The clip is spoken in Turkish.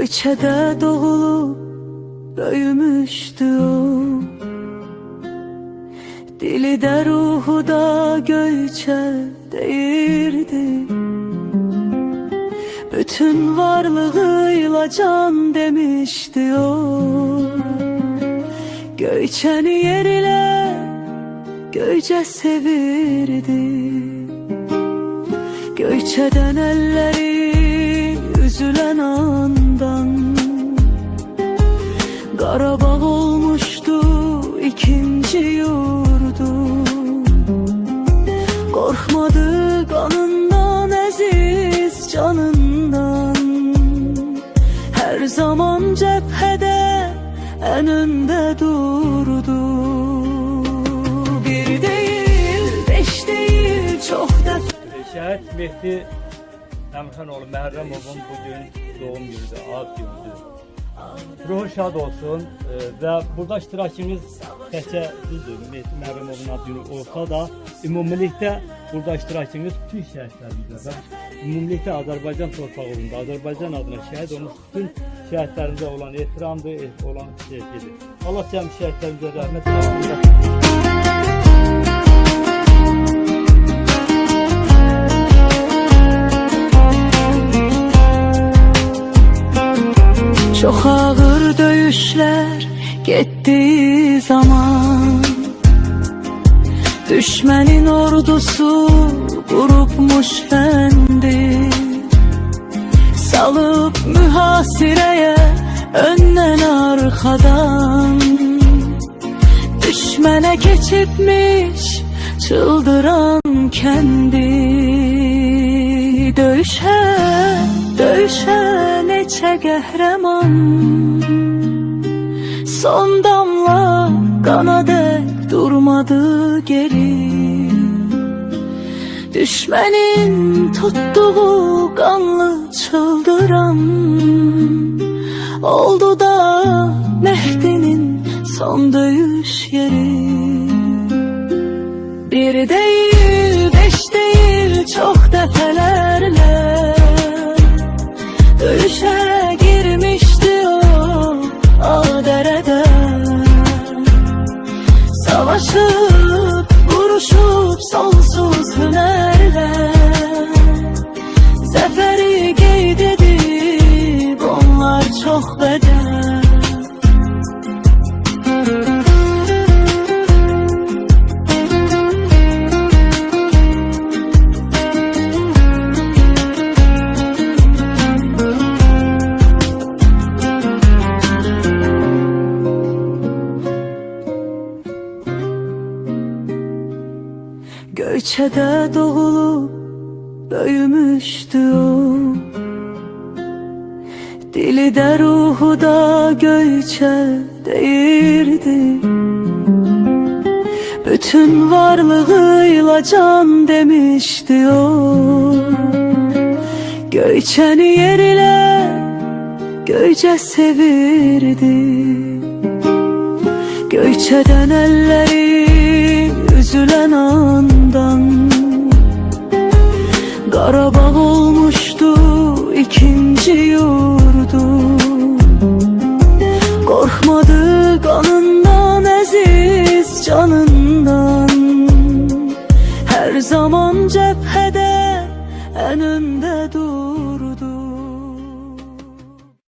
Göyçədə doğulub böyümüşdü o, dili də ruhu da Göyçə deyirdi. Bütün varlığıyla can demişti o. Göyçəni yer ilə Göyçə sevirdi. Göyçədən elleri üzülen andan Qarabağ olmuştu ikinci yurdu. Korkmadı kanından, əziz canından. Her zaman cephede en önde durdu. Bir değil, beş değil, çok defa. Şəhid Mehdi Əmxanoğlu Məhərrəmovun bugün doğum günüdür, ad günüdür. Ruhu şad olsun ve burada iştirakimiz təkcə düzdür, Mehdi Məhərrəmovun ad günü olsa da ümumilikdə burada iştirakimiz bütün şəhidlərimizdə və ümumilikdə Azərbaycan torpağında, Azərbaycan adına şəhid olmuş bütün şəhidlərimizə olan ehtiramdır, olan sevgidir. Allah cəmi şəhidlərimizə rəhmət eləsin. Çok ağır döyüşler gittiği zaman düşmenin ordusu grupmuş fendi. Salıp mühasireye önden arkadan düşmene geçipmiş çıldıran kendi. Döyüşe, döyüşe neçə qəhrəman, son damla qana dək durmadı geri. Düşmənin tutduğu qanlı çıldıran oldu da Mehdi'nin son döyüş yeri. Bir değil, beş değil, çok defelerle döyüşe girmişti o derede. Savaşıp, vuruşup sonsuz hünerle zaferi geydedi, onlar çok bedel. Göyçədə doğulub böyümüşdü o, dili də ruhu da Göyçə deyirdi. Bütün varlığıyla can demişti o. Göyçəni yer ilə Göyçə sevirdi. Göyçədən elleri üzülen andan Qarabağ olmuştu ikinci yurdu. Korkmadı kanından, əziz canından. Her zaman cephede en önde durdu.